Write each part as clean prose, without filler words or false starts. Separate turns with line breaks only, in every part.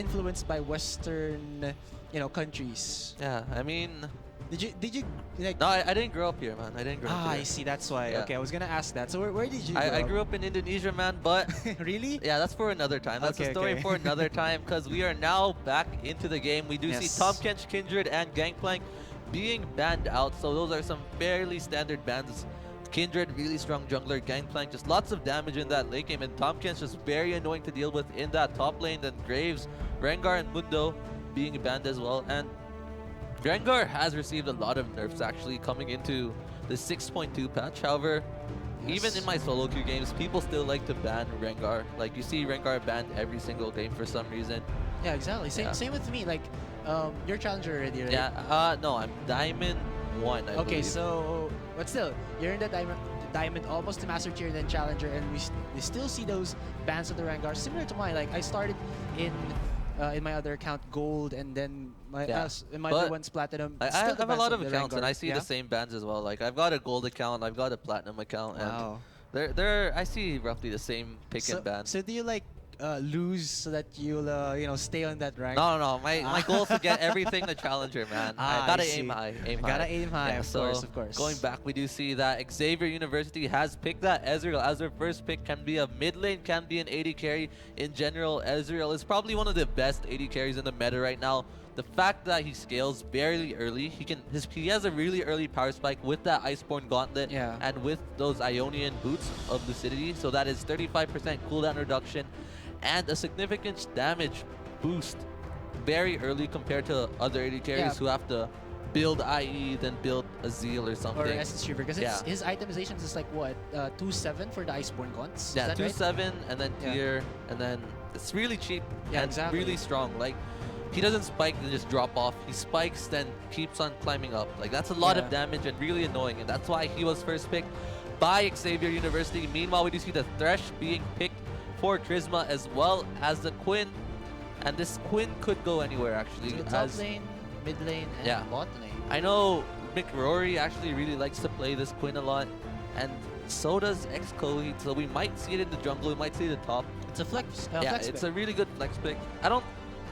influenced by Western, countries.
Yeah, I mean,
Did you like?
no, I didn't grow up here, man. I didn't grow up
Ah,
here.
I see. That's why.
Yeah.
Okay, I was gonna ask that. So where did you
I
grow
grew up in Indonesia, man, but
up? Really?
yeah, that's for another time. That's
Okay,
a story
okay.
for another time because we are now back into the game. We do see
Yes.
Tom Kench, Kindred, and Gangplank being banned out. So those are some fairly standard bans. Kindred, really strong jungler. Gangplank, just lots of damage in that late game. And Tom Kench just very annoying to deal with in that top lane. Then Graves, Rengar, and Mundo being banned as well. And Rengar has received a lot of nerfs actually coming into the 6.2 patch. However, even in my solo queue games, people still like to ban Rengar. Like you see Rengar banned every single game for some reason.
Yeah, exactly. Same
Yeah.
same with me. Like, you're challenger already, right?
Yeah, no, I'm Diamond 1, I
Okay,
believe.
so but still, you're in the diamond almost to master tier, then challenger, and we still see those bans of the Rengar similar to mine. Like I started in my other account gold, and then my
Yeah.
in my
But
other one's platinum.
I
Still the
have a
bans
lot of
the
accounts, and
Rengar.
I see
Yeah?
the same bans as well. Like I've got a gold account, I've got a platinum account, and
Wow.
I see roughly the same pick and ban.
So do you like lose so that you'll stay on that rank?
No. My goal is to get everything the challenger, man.
Ah,
I gotta
I
aim
see.
high. Aim high.
Gotta aim high,
Yeah,
of
so
course, of course.
Going back, we do see that Xavier University has picked that Ezreal as their first pick. Can be a mid lane, can be an AD carry. In general, Ezreal is probably one of the best AD carries in the meta right now. The fact that he scales very early, he has a really early power spike with that Iceborne Gauntlet
Yeah.
and with those Ionian boots of Lucidity. So that is 35% cooldown reduction and a significant damage boost very early compared to other AD carries
Yeah.
who have to build IE, then build a Zeal or something.
Or Essence Reaver, because
Yeah.
his itemizations is like what 2.7 for the Iceborne Gaunts.
Yeah,
Is that
2.7 and then
Yeah.
tier, and then it's really cheap
Yeah,
and
exactly.
really strong. Like, he doesn't spike and just drop off. He spikes, then keeps on climbing up. Like, that's a lot of
Yeah.
damage and really annoying, and that's why he was first picked by Xavier University. Meanwhile, we do see the Thresh being picked for Trisma as well as the Quinn, and this Quinn could go anywhere actually.
To the top
as
lane, mid lane, and
Yeah.
bot lane.
I know McRory actually really likes to play this Quinn a lot, and so does X-Coheed, so we might see it in the jungle, we might see it at the top.
It's a flex.
Yeah,
flex
it's
pick.
a really good flex pick. I don't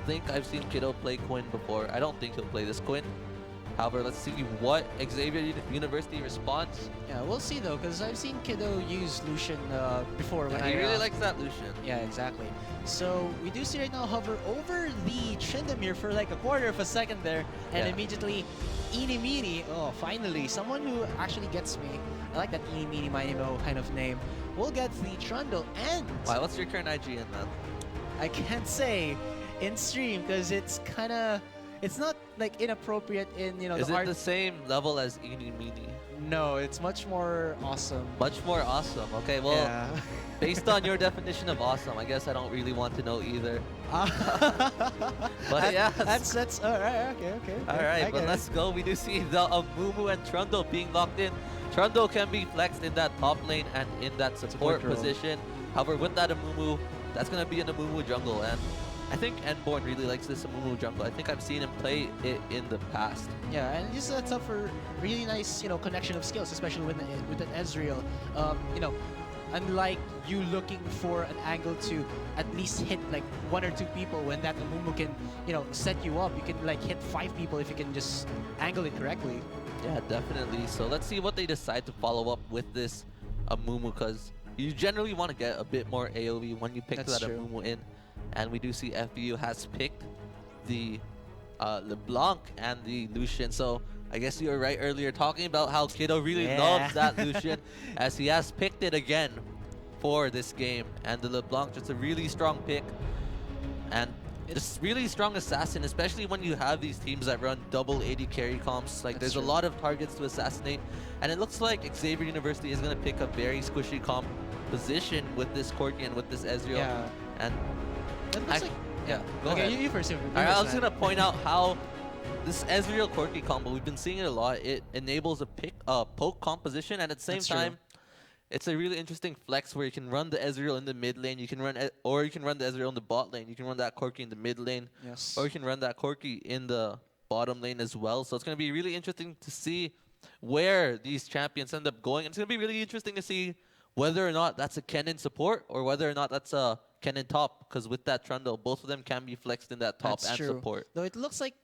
think I've seen Kiddo play Quinn before. I don't think he'll play this Quinn. However, let's see what Xavier University responds.
Yeah, we'll see though, because I've seen Kiddo use Lucian before.
Yeah, he really likes that Lucian.
Yeah, exactly. So we do see right now hover over the Tryndamere for like a quarter of a second there, and
Yeah.
immediately eeny meeny. Oh, finally, someone who actually gets me. I like that eeny meeny miny mo kind of name. We'll get the Trundle, and
Why, what's your current IGN, man?
I can't say in stream because it's not like inappropriate in
Is
the
it
art.
the same level as Eeny Meeny?
No, it's much more awesome.
Much more awesome. Okay, well,
yeah.
based on your definition of awesome, I guess I don't really want to know either. But yeah,
That's all right. Okay.
all right, but let's go. We do see the Amumu and Trundle being locked in. Trundle can be flexed in that top lane and in that support
role.
position. However, with that Amumu, that's going to be an Amumu jungle. And I think Enborn really likes this Amumu jungle. I think I've seen him play it in the past.
Yeah, and it just sets up for really nice, connection of skills, especially with an Ezreal. Unlike you looking for an angle to at least hit like 1 or 2 people, when that Amumu can, set you up. You can like hit 5 people if you can just angle it correctly.
Yeah, definitely. So let's see what they decide to follow up with this Amumu, because you generally want to get a bit more AoE when you pick
That's
that
true.
Amumu in. And we do see FEU has picked the LeBlanc and the Lucian. So I guess you were right earlier talking about how Kiddo really
Yeah.
loves that Lucian, as he has picked it again for this game. And the LeBlanc, just a really strong pick. And it's really strong assassin, especially when you have these teams that run double AD carry comps. Like,
That's
there's a
true.
lot of targets to assassinate. And it looks like Xavier University is going to pick a very squishy composition with this Corki and with this Ezreal.
Yeah.
And
That looks like
yeah, go
okay,
ahead.
you first.
All right, I was gonna point out how this Ezreal Corki combo, we've been seeing it a lot. It enables a poke composition, and at the same
That's true.
time, it's a really interesting flex where you can run the Ezreal in the mid lane. You can run or you can run the Ezreal in the bot lane. You can run that Corki in the mid lane,
Yes.
or you can run that Corki in the bottom lane as well. So it's gonna be really interesting to see where these champions end up going. It's gonna be really interesting to see whether or not that's a Kennen support or whether or not that's a Kennen top, because with that Trundle, both of them can be flexed in that top
That's
and
true.
support.
Though it looks like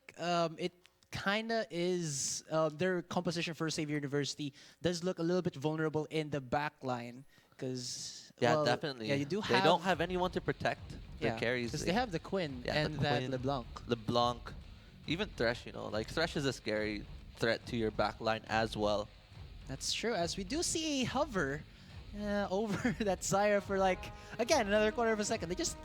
it kind of is their composition for Xavier University does look a little bit vulnerable in the back line because
Yeah, definitely.
yeah, you do
They
have
don't have anyone to protect their carries.
because they have the Quinn
Yeah, the
and that
Quinn.
LeBlanc.
LeBlanc, even Thresh, you know, like Thresh is a scary threat to your backline as well.
That's true. As we do see a hover over that Zyra for like again another quarter of a second. They're just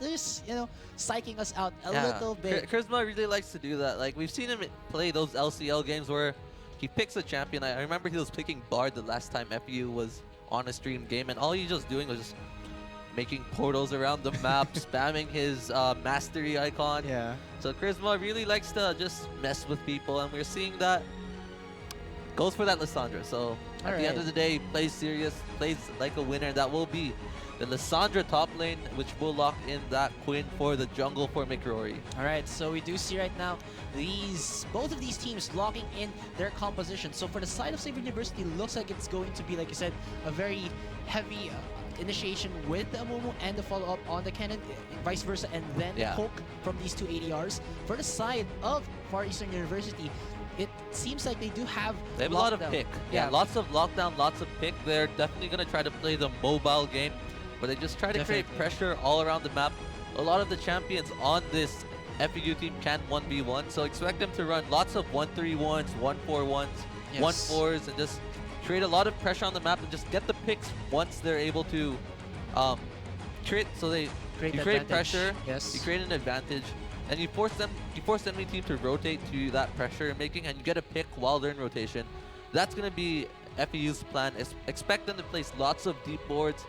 psyching us out a little bit.
Charisma really likes to do that. Like we've seen him play those LCL games where he picks a champion. I remember he was picking Bard the last time FEU was on a stream game, and all he was just doing was just making portals around the map, spamming his mastery icon.
Yeah.
So Charisma really likes to just mess with people, and we're seeing that. Goes for that Lissandra. So at the end of the day, plays serious, plays like a winner. That will be the Lissandra top lane, which will lock in that Quinn for the jungle for McRory.
All right, so we do see right now both of these teams locking in their composition. So for the side of Xavier University, looks like it's going to be, like you said, a very heavy initiation with the Amumu and the follow-up on the cannon, vice versa, and then poke from these two ADRs. For the side of Far Eastern University, it seems like they do have
a lot of pick. Yeah, lots of lockdown, lots of pick. They're definitely going to try to play the mobile game, but they just try to create pressure all around the map. A lot of the champions on this FEU team can 1v1, so expect them to run lots of 1-3-1s, 1-4-1s, 1-4s, and just create a lot of pressure on the map and just get the picks once they're able to create. So you create pressure, you create an advantage, and you force enemy team to rotate to that pressure making, and you get a pick while they're in rotation. That's going to be FEU's plan. Expect them to place lots of deep boards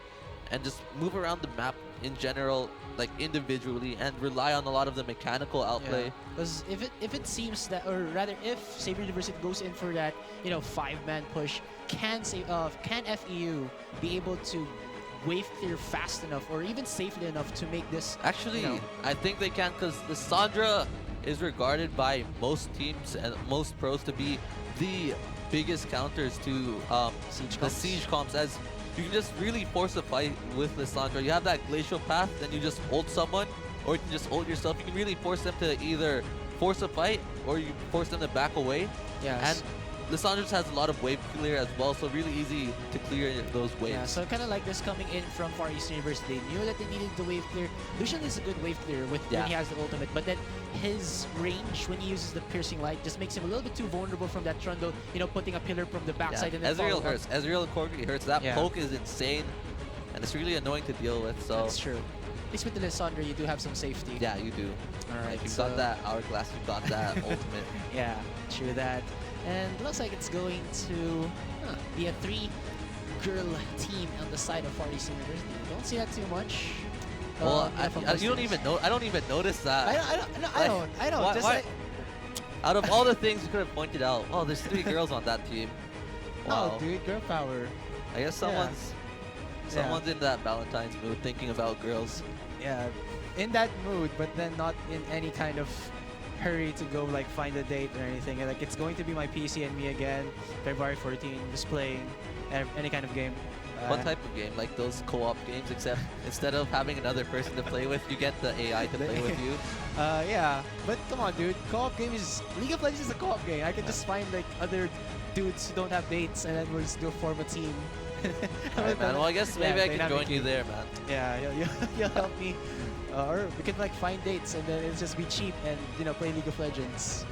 and just move around the map in general, like individually, and rely on a lot of the mechanical outplay.
Because if it seems that, or rather, if Xavier University goes in for that, 5-man push, can FEU be able to wave clear fast enough or even safely enough to make this?
Actually, I think they can, because Lissandra is regarded by most teams and most pros to be the biggest counters to the siege comps, as you can just really force a fight with Lissandra. You have that glacial path, then you just ult someone, or you can just ult yourself. You can really force them to either force a fight or you force them to back away.
Yes.
And Lissandra has a lot of wave clear as well, so really easy to clear those waves.
Yeah, so kind of like this coming in from Far Eastern University. They knew that they needed the wave clear. Lucian is a good wave clear when he has the ultimate, but then his range when he uses the piercing light just makes him a little bit too vulnerable from that Trundle, putting a pillar from the backside and then
Ezreal hurts. Ezreal and Corgi hurts. That poke is insane, and it's really annoying to deal with. So
that's true. At least with the Lissandra, you do have some safety.
Yeah, you do.
All right,
like you've got that hourglass, you've got that ultimate.
Yeah, true that. And looks like it's going to be a 3-girl team on the side of Far Eastern University. Don't see that too much.
Well, you don't even know. I don't even notice that.
I don't. Just like,
out of all the things you could have pointed out, oh, there's 3 girls on that team. Wow.
Oh, dude, girl power.
I guess someone's in that Valentine's mood, thinking about girls.
Yeah, in that mood, but then not in any kind of hurry to go like find a date or anything. And, like, it's going to be my PC and me again, February 14, just playing any kind of game.
What type of game? Like those co-op games, except instead of having another person to play with, you get the AI to play with you?
Yeah, but come on, dude. Co-op game is... League of Legends is a co-op game. I can just find like other dudes who don't have dates and then we'll just form a team.
Alright, man. Well, I guess maybe I can join you there, man.
Yeah, you'll help me. Or we can like find dates and then it's just be cheap and play League of Legends.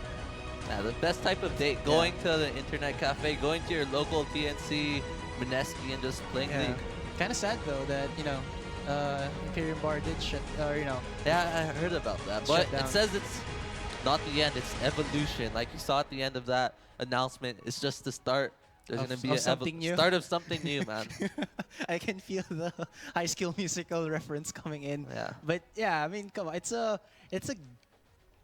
Yeah, the best type of date, going to the internet cafe, going to your local TNC, Mineski, and just playing League.
Kind of sad though that Imperium Bar did shut.
Yeah, I heard about that, but it says it's not the end; it's evolution. Like you saw at the end of that announcement, it's just the start. There's gonna be a start of something new, man.
I can feel the High School Musical reference coming in.
Yeah.
But yeah, I mean, come on, it's a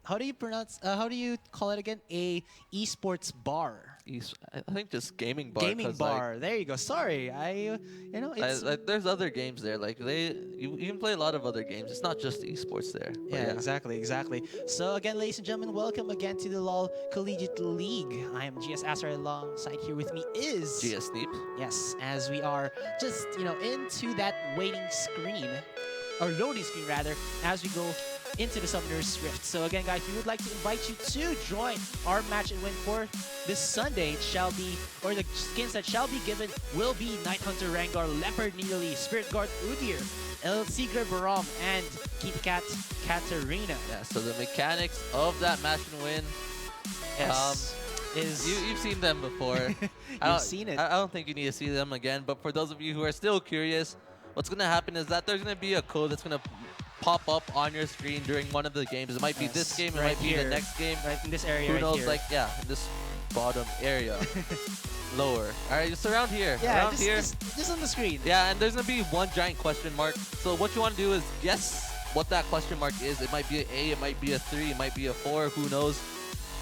how do you pronounce? How do you call it again? A esports bar.
I think just gaming bar.
Gaming bar. Like, there you go. Sorry, it's
there's other games there. Like you can play a lot of other games. It's not just esports there.
Yeah, exactly. So again, ladies and gentlemen, welcome again to the LoL Collegiate League. I am GS Asar. Alongside here with me is
GS Sneep.
Yes, as we are just into that waiting screen or loading screen rather, as we go into the Summoner's Rift. So again, guys, we would like to invite you to join our match and win for this Sunday. It shall be, or the skins that shall be given will be Night Hunter Rengar, Leopard Nidalee, Spirit Guard Udyr, LCL Barom, and Kitty Cat Katarina.
Yeah, so the mechanics of that match and win,
Yes.
you've seen them before.
You've seen it.
I don't think you need to see them again, but for those of you who are still curious, what's going to happen is that there's going to be a code that's going to pop up on your screen during one of the games. It might be this game, it might be the next game.
Right in this area.
Who
right
knows,
here.
like, yeah, this bottom area. Lower. All right, just around here.
Yeah,
around here.
just on the screen.
Yeah, and there's going to be one giant question mark. So what you want to do is guess what that question mark is. It might be an A, it might be a 3, it might be a 4, who knows.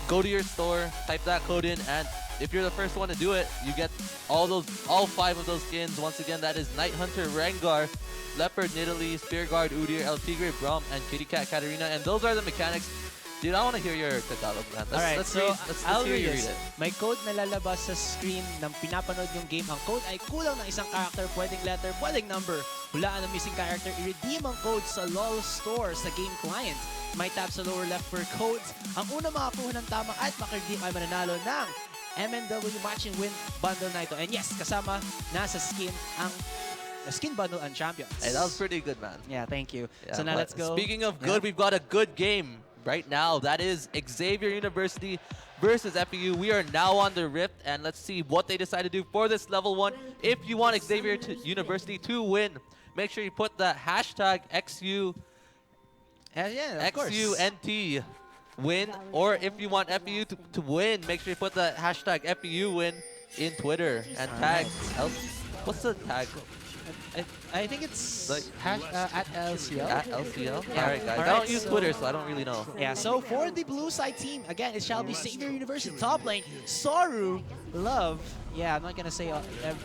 Go to your store, type that code in, and if you're the first one to do it, you get all 5 of those skins. Once again, that is Night Hunter Rengar, Leopard Nidalee, Spear Guard Udyr, LCL Barom, and Kitty Cat Katarina. And those are the mechanics. Dude, I want to hear your Tagalog, man.
Alright, so
I'll hear you read it.
May code na lalabas sa screen ng pinapanood yung game. Ang code ay kulang ng isang character, pwedeng letter, pwedeng number. Hulaan ang missing character, i-redeem ang code sa LOL store sa game client. May tab sa lower left for codes. Ang una makakuha ng tama at makaredeem ay mananalo ng MNW Matching Win Bundle na ito. And yes, kasama nasa skin ang skin bundle and champions.
Hey, that was pretty good, man.
Yeah, thank you.
Yeah,
so now
but
let's go.
Speaking of good, we've got a good game right now. That is Xavier University versus FEU. We are now on the Rift, and let's see what they decide to do for this level 1. If you want Xavier University to win, make sure you put the hashtag XU,
yeah, of course.
XUNT win, or if you want FEU to win, make sure you put the hashtag FEU win in Twitter and tag. What's the tag?
I think it's
Like,
at LCL.
At LCL?
Yeah.
Alright, guys.
Alright,
I don't use
so-
Twitter, so I don't really know.
Yeah, so for the blue side team, again, it shall be Xavier University top lane, Soru Love. Yeah, I'm not gonna say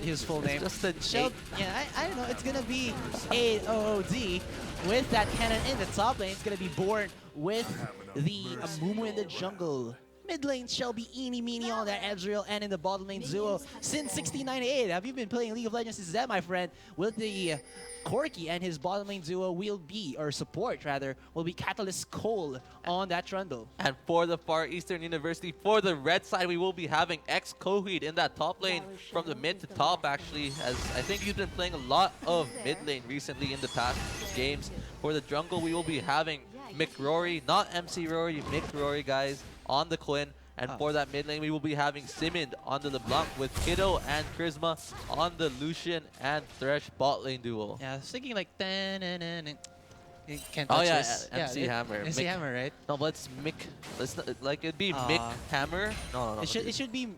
his full name.
Just a
Shall, yeah, I don't know. It's gonna be AOD with that cannon in the top lane. It's gonna be born with the Amumu in the jungle. Mid lane shall be Eeny Meeny on that Ezreal, and in the bottom lane duo since 1698. Have you been playing League of Legends since then, my friend? With the Corki and his bottom lane duo will be, or support rather, will be Catalyst Cole on that trundle.
And for the Far Eastern University, for the red side, we will be having Coheed in that top lane from the mid to top, actually, as I think he's been playing a lot of mid lane recently in the past games. For the jungle, we will be having McRory, not MC Rory, McRory, guys, on the Quinn. And for that mid lane, we will be having Simond on the LeBlanc with Kiddo and Charisma on the Lucian and Thresh bot lane duo.
Yeah, I was thinking like you can't
Oh
touch
yeah,
this.
MC Hammer.
MC
Mick-
Hammer, right?
No, but it's Mick. It's not, like it'd be Mick Hammer. No.
It should be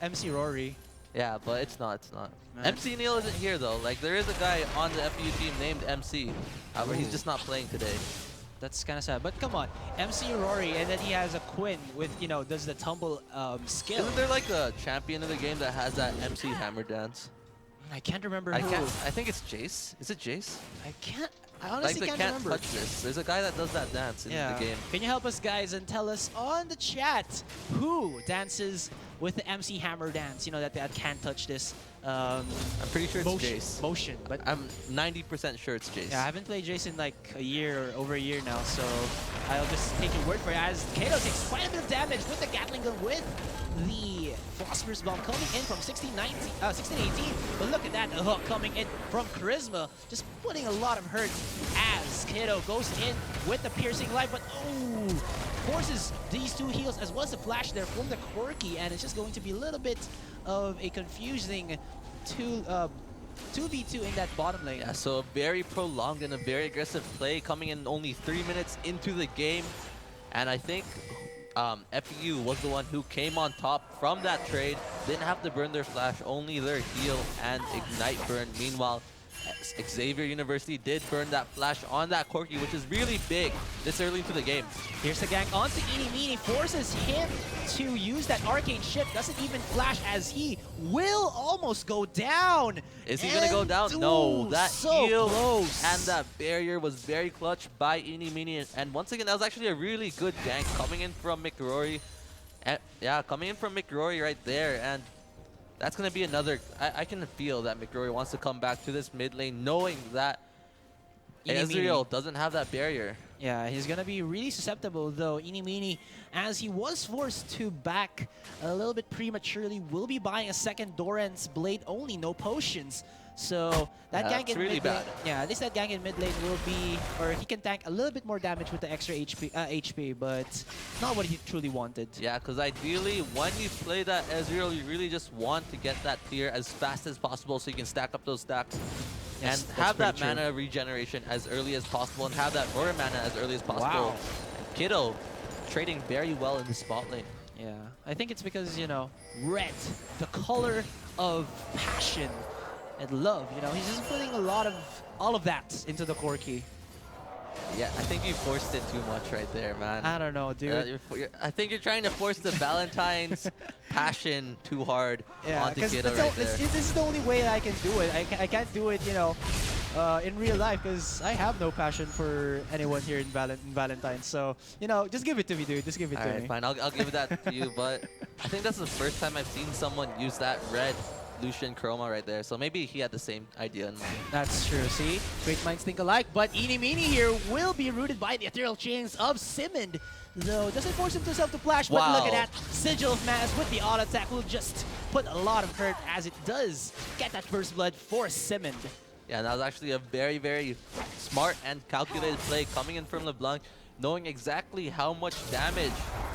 MC Rory.
Yeah, but it's not. It's not.
Man.
MC Neil isn't here though. Like there is a guy on the FEU team named MC. However, he's just not playing today.
That's kind of sad. But come on, MC Rory, and then he has a Quinn with, does the tumble skill.
Isn't there like a champion in the game that has that MC Hammer dance?
I can't remember
I
who.
can't. I think it's Jace. Is it Jace?
I honestly
Like they
can't
can't
remember.
touch this. There's a guy that does that dance in the game.
Can you help us, guys, and tell us on the chat who dances with the MC Hammer dance? That can't touch this.
I'm pretty sure it's
motion,
Jace.
but
I'm 90% sure it's Jace.
yeah, I haven't played Jason like a year or over a year now, so I'll just take your word for it. As Kato takes quite a bit of damage with the Gatling gun with the Phosphorus Bomb coming in from 1618. But look at that, the hook coming in from Charisma, just putting a lot of hurt as Kato goes in with the piercing light, but forces these two heals as well as the flash there from the Corki, and it's just going to be a little bit of a confusing 2v2 in that bottom lane.
Yeah, so a very prolonged and a very aggressive play coming in only 3 minutes into the game. And I think FEU was the one who came on top from that trade. Didn't have to burn their flash, only their heal and ignite burn. Meanwhile, Xavier University did burn that flash on that Corki, which is really big this early into the game.
Here's the gank onto Eeny Meeny, forces him to use that arcane shift, doesn't even flash as he will almost go down.
Is he gonna go down? No, that
so
heal
close.
and that barrier was very clutch by Eeny Meeny. And once again, that was actually a really good gank coming in from McRory. And yeah, coming in from McRory right there. And that's going to be another... I can feel that McRory wants to come back to this mid lane knowing that Ezreal doesn't have that barrier.
Yeah, he's gonna be really susceptible though. Inimini, as he was forced to back a little bit prematurely, will be buying a second Doran's Blade only, no potions. So that
Yeah,
gank
that's
in
really
mid lane,
bad.
yeah, at least that gank in mid lane will be, or he can tank a little bit more damage with the extra HP, but not what he truly wanted.
Yeah, because ideally, when you play that Ezreal, you really just want to get that clear as fast as possible so you can stack up those stacks.
Yes,
And
that's
have that
pretty true.
mana regeneration as early as possible and have that Aura mana as early as possible.
Wow.
And Kiddo trading very well in the spot lane.
Yeah, I think it's because, you know, red, the color of passion and love, you know, he's just putting a lot of all of that into the Corki.
Yeah, I think you forced it too much right there, man.
I don't know, dude.
I think you're trying to force the Valentine's passion too hard onto Kiddo right there.
this is the only way I can do it. I can't do it, you know, in real life because I have no passion for anyone here in Valentine's. So, you know, just give it to me, dude. Just give it to
Alright,
me.
fine. I'll give that to you, but I think that's the first time I've seen someone use that red Lucian chroma right there. So maybe he had the same idea in mind.
That's true. See, great minds think alike. But Inimini here will be rooted by the ethereal chains of Simond. Though doesn't force himself to flash, but look at that Sigil of Mass with the auto attack will just put a lot of hurt as it does get that first blood for Simond.
Yeah, that was actually a very, very smart and calculated play coming in from LeBlanc, knowing exactly how much damage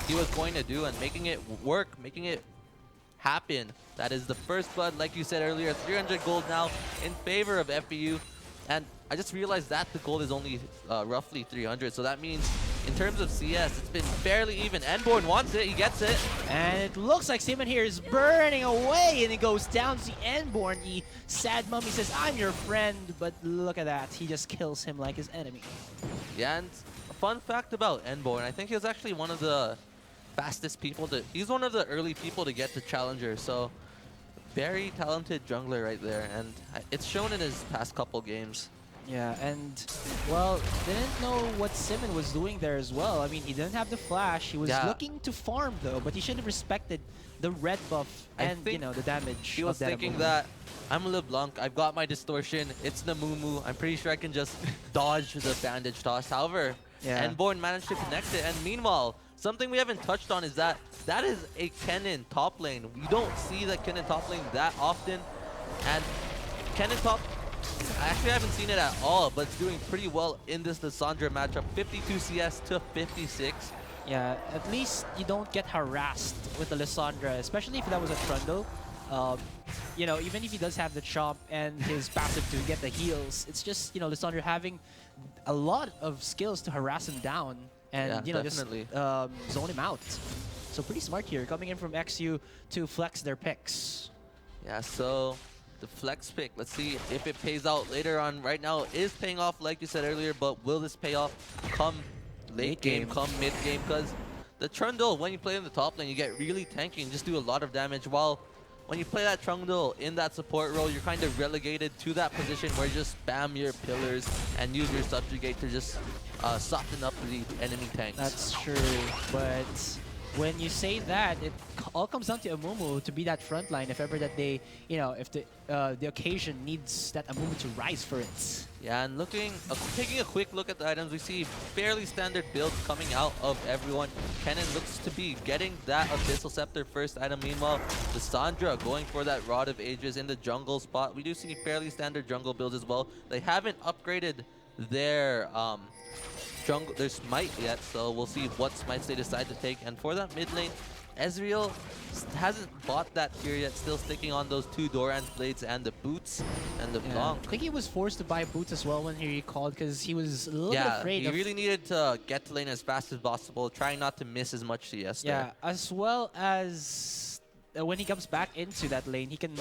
he was going to do and making it work, making it happen. That is the first blood, like you said earlier, 300 gold now in favor of FEU. And I just realized that the gold is only roughly 300, so that means in terms of CS, it's been fairly even. Enborn wants it, he gets it.
And it looks like Simon here is burning away, and he goes down to Enborn. The sad mummy says, I'm your friend, but look at that. He just kills him like his enemy.
Yeah, and a fun fact about Enborn, I think he was actually one of the fastest people to, he's one of the early people to get to Challenger, so very talented jungler right there, and it's shown in his past couple games.
Yeah, and, well, didn't know what Simon was doing there as well. I mean, he didn't have the flash. He was looking to farm, though, but he should have respected the red buff and, you know, the damage.
He was thinking that, I'm LeBlanc, I've got my distortion, it's Namumu, I'm pretty sure I can just dodge the bandage toss. However, Enborn managed to connect it, and meanwhile, something we haven't touched on is that is a Kennen top lane. We don't see the Kennen top lane that often, and Kennen top, I actually haven't seen it at all, but it's doing pretty well in this Lissandra matchup. 52 CS to 56.
Yeah, at least you don't get harassed with the Lissandra, especially if that was a Trundle. You know, even if he does have the chomp and his passive to get the heals, it's just, you know, Lissandra having a lot of skills to harass him down and, you know,
definitely.
just zone him out. So pretty smart here, coming in from XU to flex their picks.
Yeah, so the flex pick, let's see if it pays out later on. Right now, it is paying off like you said earlier, but will this pay off come late game, come mid game? Because the Trundle, when you play in the top lane, you get really tanky and just do a lot of damage, while when you play that Trundle in that support role, you're kind of relegated to that position where you just spam your pillars and use your subjugate to just soften up the enemy tanks.
That's true, but when you say that, it all comes down to Amumu to be that front line if ever that they, you know, if the occasion needs that Amumu to rise for it.
Yeah, and taking a quick look at the items, we see fairly standard builds coming out of everyone. Kennen looks to be getting that Abyssal Scepter first item. Meanwhile, Lissandra going for that Rod of Ages in the jungle spot. We do see fairly standard jungle builds as well. They haven't upgraded their their smite yet, so we'll see what smites they decide to take. And for that mid lane, Ezreal hasn't bought that tier yet, still sticking on those two Doran's blades and the boots and the Blanc.
I think he was forced to buy boots as well when he recalled because he was a little bit afraid.
He really needed to get to lane as fast as possible, trying not to miss as much CS there.
Yeah, as well as when he comes back into that lane, he can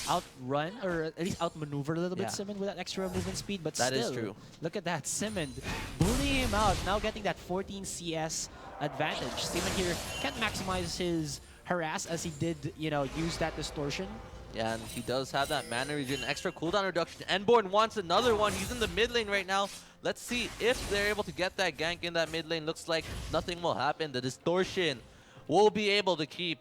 outrun or at least outmaneuver a little bit Simon with that extra movement speed. But
that
still,
is true.
Look at that, Simon bullying him out, now getting that 14 CS advantage. Simon here can't maximize his harass as he did, you know, use that distortion.
Yeah, and he does have that mana regen, extra cooldown reduction. Enborn wants another one. He's in the mid lane right now. Let's see if they're able to get that gank in that mid lane. Looks like nothing will happen. The distortion will be able to keep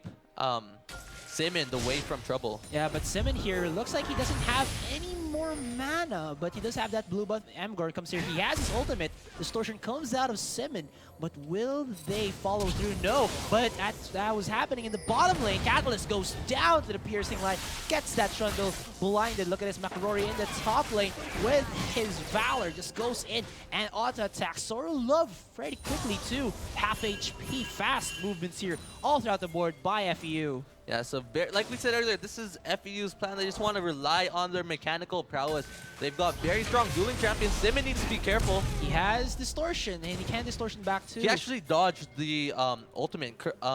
Simon away from trouble.
Yeah, but Simon here looks like he doesn't have any more 4 mana, but he does have that blue buff. Amgor comes here. He has his ultimate. Distortion comes out of Simon, but will they follow through? No, but that was happening in the bottom lane. Catalyst goes down to the piercing line, gets that Trundle blinded. Look at this McRory in the top lane with his Valor. Just goes in and auto attacks. Soru Love very quickly too. Half HP, fast movements here all throughout the board by FEU.
Yeah, so like we said earlier, this is FEU's plan. They just want to rely on their mechanical prowess. They've got very strong dueling champions. Simon needs to be careful.
He has Distortion, and he can Distortion back too.
He actually dodged the ultimate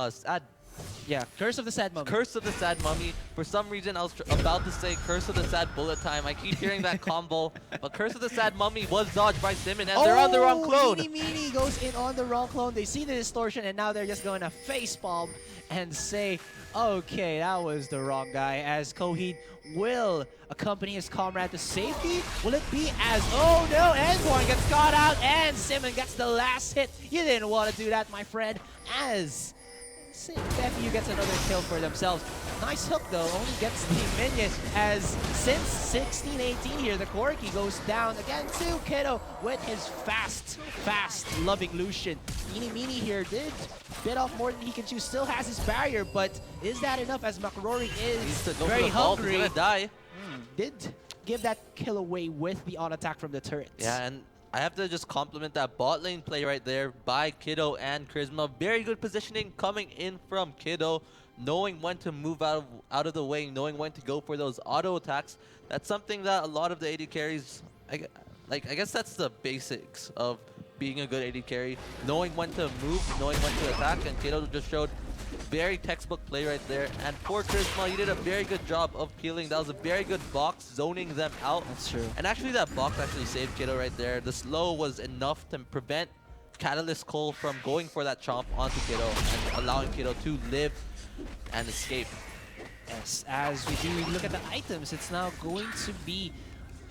sad.
Yeah, Curse of the Sad Mummy.
Curse of the Sad Mummy. For some reason, I was about to say Curse of the Sad Bullet Time. I keep hearing that combo, but Curse of the Sad Mummy was dodged by Simon, and they're on the wrong clone.
Meanie goes in on the wrong clone. They see the Distortion, and now they're just going to facepalm and say, okay, that was the wrong guy, as Coheed will accompany his comrade to safety. Will it be as, oh no, Endborn gets caught out, and Simon gets the last hit. You didn't want to do that, my friend, as FEU gets another kill for themselves. Nice hook though, only gets the minion, as since 16-18 here, the Corki goes down again to Kiddo with his fast loving Lucian. Meanie here did bit off more than he can chew, still has his barrier, but is that enough, as McRory is very hungry.
He's gonna die.
Did give that kill away with the on attack from the turret.
Yeah, and I have to just compliment that bot lane play right there by Kiddo and Charisma. Very good positioning coming in from Kiddo, knowing when to move out of the way, knowing when to go for those auto attacks. That's something that a lot of the AD carries, I guess that's the basics of being a good AD carry, knowing when to move, knowing when to attack, and Kiddo just showed very textbook play right there. And for Charisma, he did a very good job of peeling. That was a very good box, zoning them out.
That's true.
And actually that box actually saved Kiddo right there. The slow was enough to prevent Catalyst Cole from going for that chomp onto Kiddo and allowing Kiddo to live and escape.
Yes, as we do look at the items, it's now going to be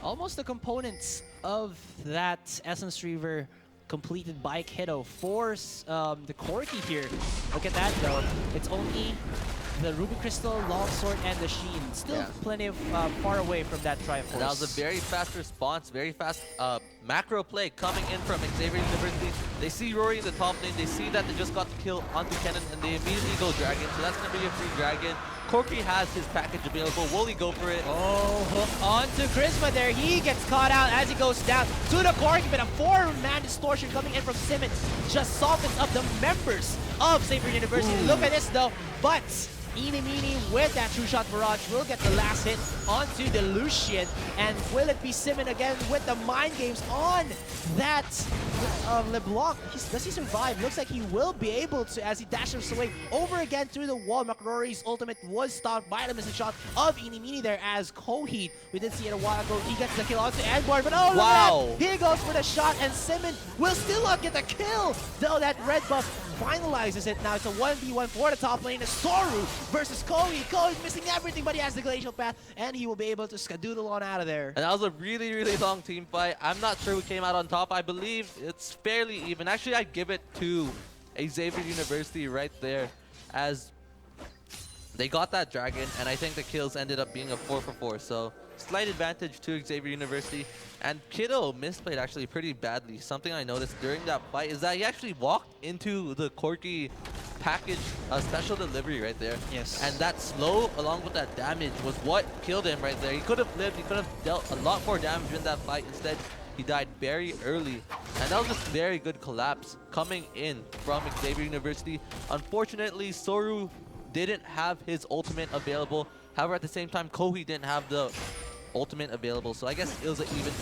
almost the components of that Essence Reaver completed by Kiddo for the Corki here. Look at that though. It's only the Ruby Crystal, Longsword, and the Sheen. Still plenty of far away from that Triforce.
And that was a very fast response, very fast macro play coming in from Xavier University. They see Rory in the top lane, they see that they just got the kill onto Kennen, and they immediately go Dragon. So that's going to be a free Dragon. Corki has his package available. Will he go for it?
Oh, hook onto Charisma there. He gets caught out as he goes down to the Corki, but a 4-man Distortion coming in from Simmons just softens up the members of Xavier University.
Ooh.
Look at this though, but Eeny Meeny with that true shot barrage will get the last hit onto the Lucian. And will it be Simon again with the mind games on that LeBlanc? Does he survive? Looks like he will be able to, as he dashes away over again through the wall. McRory's ultimate was stopped by the missing shot of Eeny Meeny there, as Coheed, we did see it a while ago, he gets the kill onto Edward, but oh,
wow.
Look at that. He goes for the shot, and Simon will still not get the kill, though that red buff finalizes it. Now it's a 1v1 for the top lane. It's Soru versus Coheed. Coheed missing everything, but he has the Glacial Path, and he will be able to skadoodle on out of there.
And that was a really, really long team fight. I'm not sure who came out on top. I believe it's fairly even. Actually, I'd give it to Xavier University right there, as they got that Dragon, and I think the kills ended up being a 4-for-4. So slight advantage to Xavier University. And Kiddo misplayed actually pretty badly. Something I noticed during that fight is that he actually walked into the Corki package special delivery right there.
Yes.
And that slow along with that damage was what killed him right there. He could have lived, he could have dealt a lot more damage in that fight. Instead, he died very early. And that was just very good collapse coming in from Xavier University. Unfortunately, Soru didn't have his ultimate available. However, at the same time, Coheed didn't have the ultimate available, so I guess it was an even.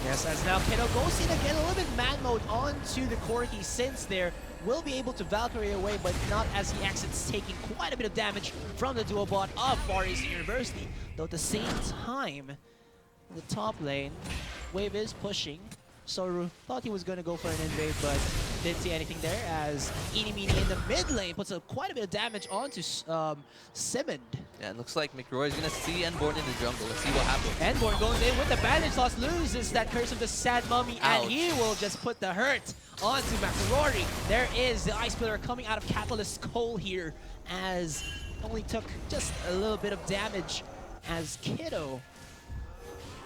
Yes, as now Kiddo goes in again, a little bit man mode onto the Corki, since there will be able to Valkyrie away, but not as he exits, taking quite a bit of damage from the duo bot of Far East University. Though at the same time, in the top lane, Wave is pushing. Soru thought he was going to go for an invade, but didn't see anything there, as Eeny Meeny in the mid lane puts quite a bit of damage onto Simon.
Yeah, it looks like McRoy is going to see Enborn in the jungle. Let's see what happens.
Enborn goes in with the bandage toss, loses that Curse of the Sad Mummy,
Ouch.
and he will just put the hurt onto McRory. There is the Ice Pillar coming out of Catalyst Cole here, as only took just a little bit of damage, as Kiddo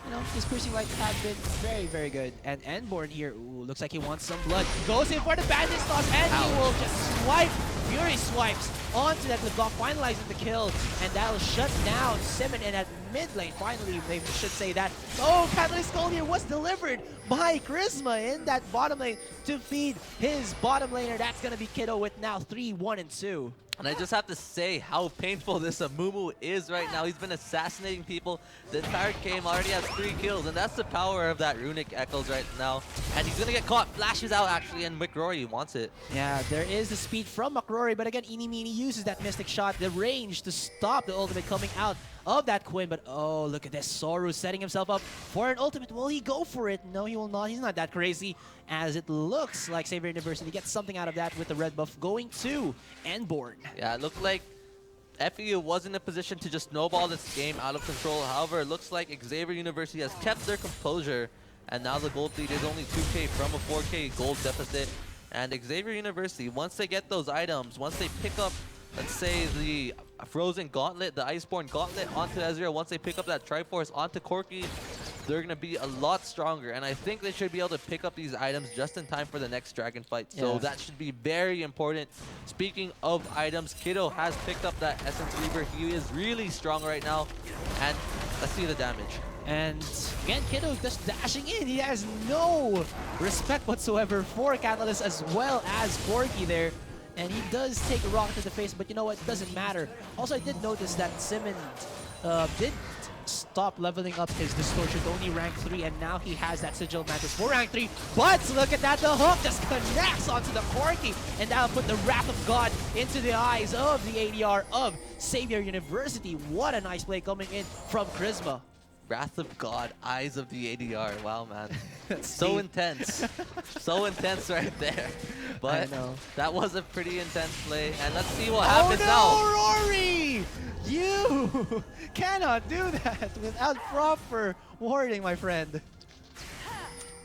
you know, his piercing light had been very, very good. And Enborn here, ooh, looks like he wants some blood. Goes in for the bandit toss, and he will just swipe. Fury swipes onto that LeBlanc, finalizing the kill, and that'll shut down Simon in at mid lane. Finally, they should say that. Oh, Catalyst Gold here was delivered by Charisma in that bottom lane to feed his bottom laner. That's gonna be Kiddo with now 3, 1, and 2.
And I just have to say how painful this Amumu is right now. He's been assassinating people. The entire game already has 3 kills, and that's the power of that Runic Echoes right now. And he's gonna get caught. Flashes out actually, and McRory wants it.
Yeah, there is the speed from McRory, but again, Inimini uses that Mystic Shot, the range to stop the ultimate coming out of that Quinn. But oh, look at this. Soru setting himself up for an ultimate. Will he go for it? No, he will not. He's not that crazy, as it looks like Xavier University gets something out of that with the red buff going to Enborn.
Yeah, it looked like FEU was in a position to just snowball this game out of control. However, it looks like Xavier University has kept their composure, and now the gold lead is only 2k from a 4k gold deficit. And Xavier University, once they get those items, once they pick up, let's say, the Frozen Gauntlet, the Iceborne Gauntlet onto Ezreal, once they pick up that Triforce onto Corki, they're going to be a lot stronger. And I think they should be able to pick up these items just in time for the next Dragon fight. So
Yeah.
that should be very important. Speaking of items, Kiddo has picked up that Essence Reaver. He is really strong right now. And let's see the damage.
And again, Kiddo just dashing in. He has no respect whatsoever for Catalyst as well as Corky there. And he does take a rock to the face, but you know what? It doesn't matter. Also, I did notice that Simon did stop leveling up his Distortion to only rank 3, and now he has that Sigil Mantis for rank 3. But look at that, the hook just connects onto the Corky, and that'll put the Wrath of God into the eyes of the ADR of Xavier University. What a nice play coming in from Charisma.
Wrath of God, Eyes of the ADR. Wow, man.
That's
So
deep.
intense. So intense right there. But
know.
that was a pretty intense play. And let's see what happens now.
Oh no, Rory! You cannot do that without proper warding, my friend.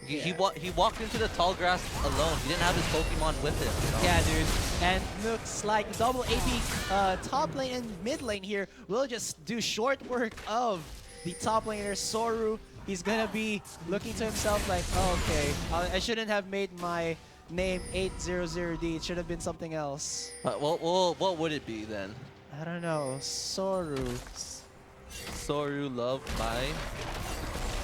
He walked into the tall grass alone. He didn't have his Pokemon with him. You know?
Yeah, dude. And looks like double AP top lane and mid lane here will just do short work of the top laner, Soru. He's gonna be looking to himself like, oh, okay, I shouldn't have made my name 800D. It should have been something else.
What would it be then?
I don't know. Soru.
Soru love my...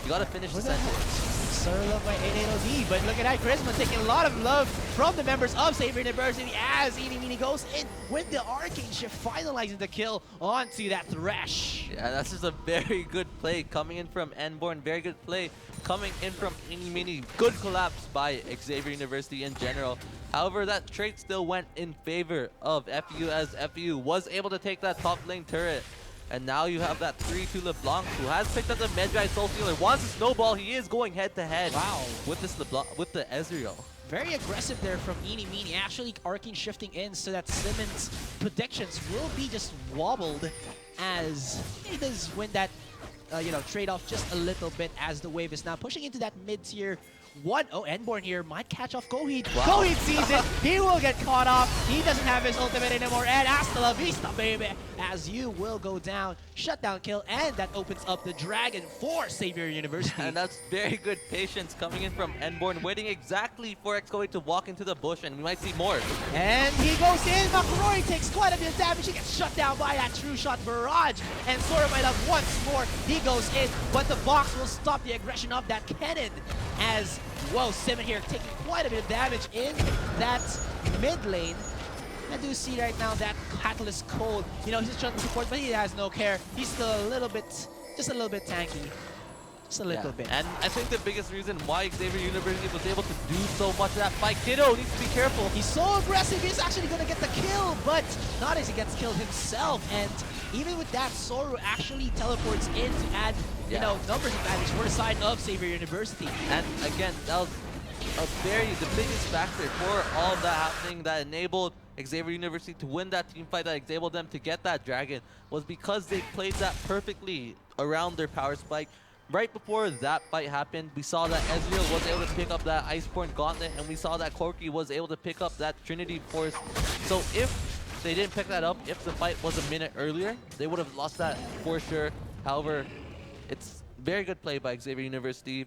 You gotta finish the
What the heck?
sentence.
Soru love my 880D. But look at that, Charisma taking a lot of love from the members of Xavier University as Inimini goes in with the Arcane Shift, finalizing the kill onto that Thresh.
Yeah, that's just a very good play coming in from Enborn. Very good play coming in from Inimini. Good collapse by Xavier University in general. However, that trade still went in favor of FEU as FEU was able to take that top lane turret. And now you have that 3-2 LeBlanc who has picked up the Medjay Soul Stealer. Wants to snowball. He is going head to head.
Wow.
With this LeBlanc, with the Ezreal.
Very aggressive there from Inimini, actually Arcane shifting in so that Simmons' predictions will be just wobbled as he does win that trade-off just a little bit as the wave is now pushing into that mid-tier one. Oh, Enborn here might catch off Goheed.
Wow.
Goheed sees it. He will get caught off. He doesn't have his ultimate anymore. And hasta la vista, baby, as you will go down. Shutdown kill, and that opens up the dragon for Xavier University.
And that's very good patience coming in from Enborn, waiting exactly for Xcoe to walk into the bush, and we might see more.
And he goes in. McRory takes quite a bit of damage. He gets shut down by that True Shot barrage. And Sora might have once more. He goes in, but the box will stop the aggression of that cannon. As, whoa, Simon here taking quite a bit of damage in that mid lane. I do see right now that Catalyst Cold. You know, he's trying to support, but he has no care. He's still a little bit, just a little bit tanky. Just a little bit.
And I think the biggest reason why Xavier University was able to do so much of that fight, Kiddo needs to be careful.
He's so aggressive, he's actually gonna get the kill, but not as he gets killed himself. And even with that, Soru actually teleports in to add, you know, numbers advantage for the side of Xavier University.
And again, that was the biggest factor for all of that happening that enabled Xavier University to win that team fight, that enabled them to get that dragon, was because they played that perfectly around their power spike. Right before that fight happened, we saw that Ezreal was able to pick up that Iceborne Gauntlet, and we saw that Corki was able to pick up that Trinity Force. So if they didn't pick that up, if the fight was a minute earlier, they would have lost that for sure. However, very good play by Xavier University,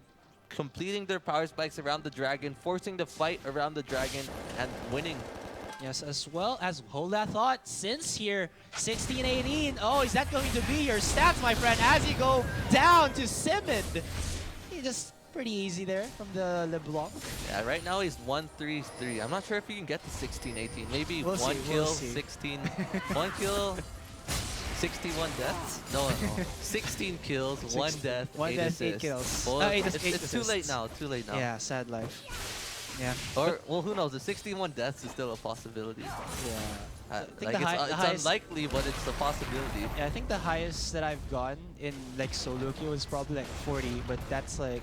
completing their power spikes around the dragon, forcing the fight around the dragon, and winning.
Yes, as well as hold that thought. Since here, 16-18. Oh, is that going to be your stats, my friend? As you go down to Simon, he just pretty easy there from the LeBlanc.
Yeah, right now he's 1-3-3. I'm not sure if he can get to 16-18. Maybe
We'll
one
see,
kill,
we'll see.
16, one kill, 61 deaths. No, 16 kills, one death,
One
eight
death,
assists.
8 kills.
Well,
Eight
it's
assists.
too late now. Too late now.
Yeah, sad life. Yeah.
Or well, who knows? The 61 deaths is still a possibility.
Yeah. I think
Like
the
it's
highest,
unlikely, but it's a possibility.
yeah, I think the highest that I've gone in like solo queue was probably like 40, but that's like,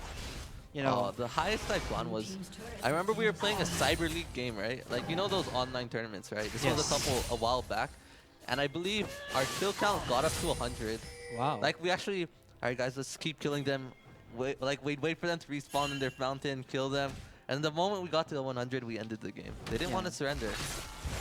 you know.
The highest I've gone was, I remember we were playing a Cyber League game, right? Like, you know those online tournaments, right? This was a while back. And I believe our kill count got up to 100.
Wow.
Like, we actually, all right, guys, let's keep killing them. Wait for them to respawn in their fountain, kill them. And the moment we got to the 100, we ended the game. They didn't want to surrender.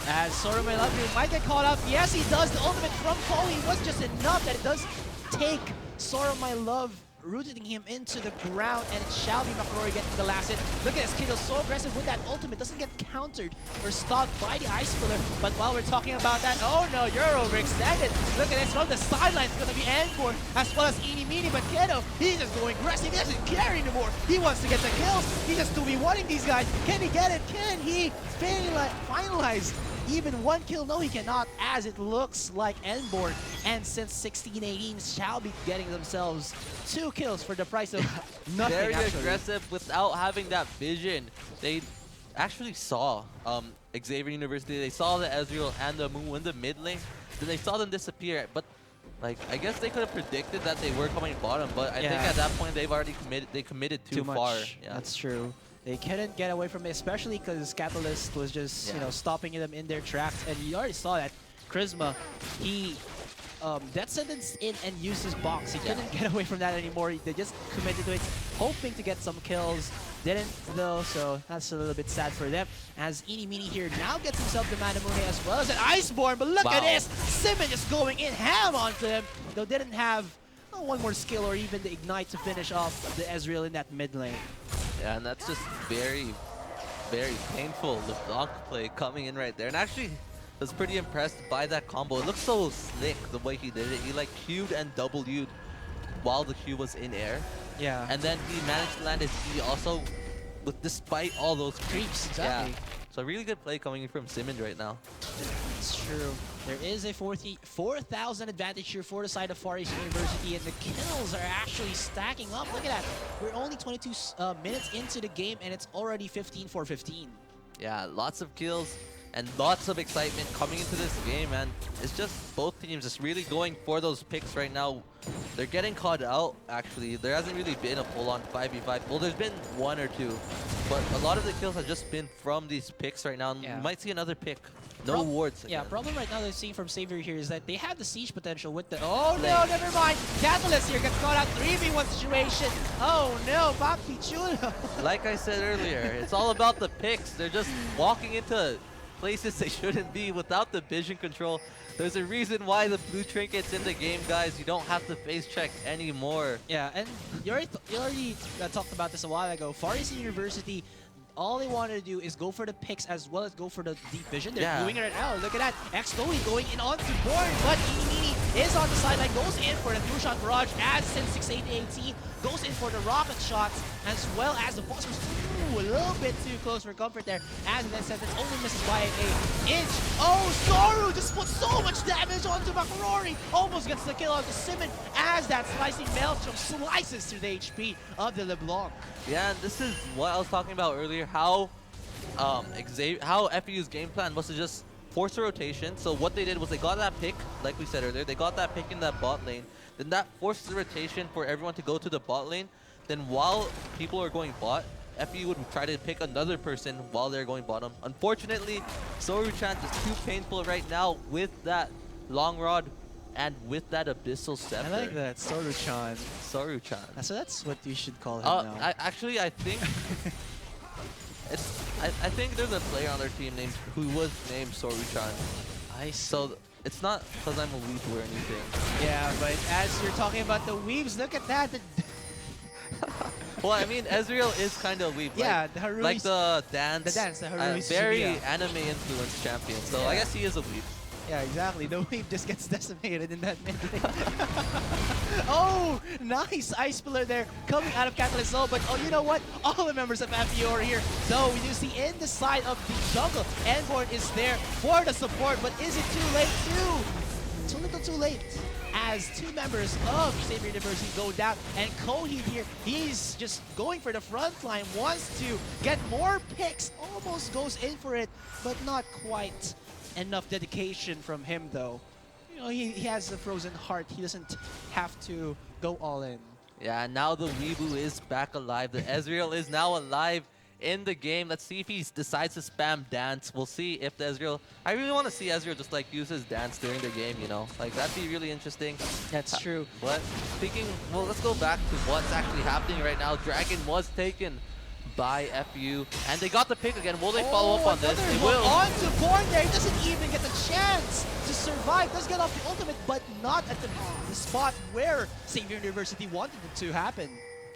As Sora, my love, you might get caught up. Yes, he does. The ultimate from Foley was just enough that it does take Sora, my love, rooting him into the ground, and it shall be McRory getting the last hit. Look at this kid, he's so aggressive with that ultimate, doesn't get countered or stopped by the Ice Pillar. But while we're talking about that, oh no, you're overextended. Look at this from the sidelines, it's gonna be Anborn as well as Eeny Meeny, but Kiddo, he's just going aggressive, he doesn't care anymore. He wants to get the kills, he's just 2v1ing these guys. Can he get it? Can he finalize even one kill? No, he cannot, as it looks like Enborn and since 16-18 shall be getting themselves 2 kills for the price of nothing.
Very
actually.
aggressive without having that vision. They actually saw Xavier University. They saw the Ezreal and the Moo in the mid lane. Then they saw them disappear. But like, I guess they could have predicted that they were coming bottom. But I think at that point they've already committed. They committed too far.
Much.
Yeah.
That's true. They couldn't get away from it, especially because Catalyst was just you know stopping them in their tracks. And you already saw that Charisma, he death sentence in and used his box. He couldn't get away from that anymore. They just committed to it, hoping to get some kills. Didn't though, so that's a little bit sad for them. As Eeny Meeny here now gets himself the Manamune as well as an Iceborne. But look at this, Simon just going in ham onto him. Though didn't have one more skill or even the ignite to finish off the Ezreal in that mid lane.
Yeah, and that's just very, very painful. The block play coming in right there. And actually, I was pretty impressed by that combo. It looks so slick the way he did it. He like Q'd and W'd while the Q was in air.
Yeah.
And then he managed to land his E also, despite all those
Creeps, exactly.
Yeah. So really good play coming in from Simon right now.
It's true. There is a 4,000 advantage here for the side of Far East University, and the kills are actually stacking up. Look at that. We're only 22 minutes into the game, and it's already 15 for 15.
Yeah, lots of kills and lots of excitement coming into this game, and it's just both teams just really going for those picks right now. They're getting caught out, actually. There hasn't really been a full-on 5v5. Well, there's been one or two, but a lot of the kills have just been from these picks right now. And you might see another pick. No wards again.
Yeah, problem right now they're seeing from Savior here is that they have the siege potential with the... Oh no, never mind. Catalyst here gets caught out 3v1 situation. Oh no, Papi Chulo.
Like I said earlier, it's all about the picks. They're just walking into places they shouldn't be without the vision control. There's a reason why the blue trinket's in the game, guys. You don't have to face check anymore.
Yeah, and you already talked about this a while ago. Far East University, all they wanted to do is go for the picks as well as go for the deep vision. They're doing it right now. Look at that. X-Chloe going in onto Born, but Eeny Meeny is on the sideline, goes in for the two-shot barrage as since 6-8-18, goes in for the rocket shots as well as the phosphorus. Ooh, a little bit too close for comfort there, as then sentence only misses by an inch. Oh, Soru just put so much damage onto McRory. Almost gets the kill onto Simon as that slicing Maelstrom slices through the HP of the LeBlanc.
Yeah, and this is what I was talking about earlier, how FEU's game plan was to just force a rotation. So what they did was they got that pick, like we said earlier, they got that pick in that bot lane. Then that forced the rotation for everyone to go to the bot lane. Then while people are going bot, FEU would try to pick another person while they're going bottom. Unfortunately, Soru-chan is too painful right now with that long rod and with that abyssal scepter.
I like that, Soru-chan.
Soru-chan.
So that's what you should call him now.
I think I think there's a player on their team who was named Soru-chan. So it's not because I'm a weeb or anything.
Yeah, but as you're talking about the weaves, look at that.
Well, I mean, Ezreal is kind of weak.
Yeah, the Harui's...
Like the dance.
The dance, the Harui
very
Suzumiya.
anime influenced champion. So
Yeah.
I guess he is a weep.
Yeah, exactly. The wave just gets decimated in that mid lane. Oh, nice ice pillar there coming out of Catalyst Soul. But oh, you know what? All the members of FEU are here. So we do see in the side of the jungle, Enborn is there for the support. But is it too late too? Too little too late. As two members of Xavier University go down, and Coheed here, he's just going for the front line, wants to get more picks, almost goes in for it, but not quite. Enough dedication from him though. You know, he has a frozen heart. He doesn't have to go all in.
Yeah, now the Weebu is back alive. The Ezreal is now alive in the game. Let's see if he decides to spam dance. We'll see if the Ezreal... I really want to see Ezreal just like use his dance during the game, you know? Like, that'd be really interesting.
That's true.
But speaking... Well, let's go back to what's actually happening right now. Dragon was taken by FEU, and they got the pick again. Will they follow up on this? They will.
On to Born there. He doesn't even get the chance to survive. Does get off the ultimate, but not at the spot where Xavier University wanted it to happen.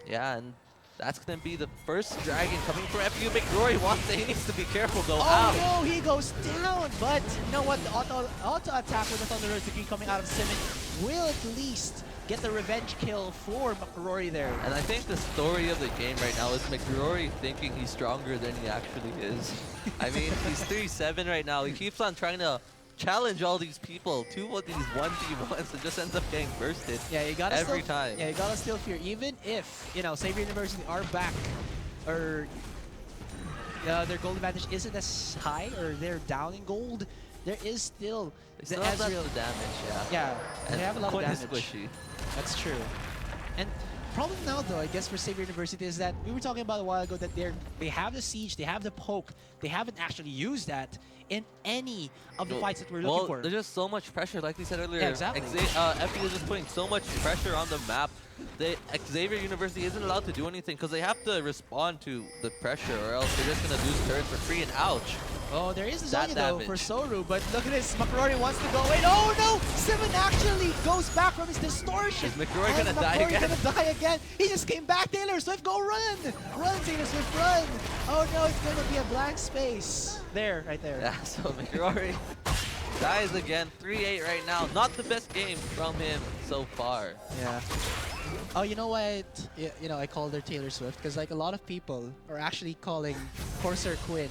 Yeah, and that's going to be the first Dragon coming from FEU. McRory wants to, he needs to be careful though.
Oh no, he goes down, but you know what? The auto attack with the Thunder Degree coming out of Simon will at least get the revenge kill for McRory there.
And I think the story of the game right now is McRory thinking he's stronger than he actually is. I mean, he's 3-7 right now. He keeps on trying to challenge all these people. Two of these 1v1s and just ends up getting bursted.
Yeah, you gotta
every time.
Yeah, you gotta still fear. Even if, you know, Xavier University are back, or their gold advantage isn't as high, or they're down in gold, there is still
They
the
still have
Ezreal.
the damage, yeah.
Yeah, they
And
have a lot of
quite
damage.
squishy.
That's true. And problem now, though, I guess for Xavier University is that we were talking about a while ago that they have the siege, they have the poke, they haven't actually used that in any of the fights that we're looking for.
There's just so much pressure, like we said earlier.
Yeah, exactly.
FE is just putting so much pressure on the map. Xavier University isn't allowed to do anything because they have to respond to the pressure, or else they're just gonna lose turns for free. And ouch!
Oh, there is the
That
Zonya though
damage.
for Soru, but look at this. McRory wants to go in. Oh no! Simon actually goes back from his distortion.
Is McRory gonna die again?
Gonna die again. He just came back. Taylor Swift, go run! Run, Taylor Swift, run! Oh no, it's gonna be a blank space. There, right there.
Yeah, so McRory dies again. 3-8 right now. Not the best game from him so far.
Yeah. Oh, you know what? You know, I called her Taylor Swift because like a lot of people are actually calling Corsair Quinn.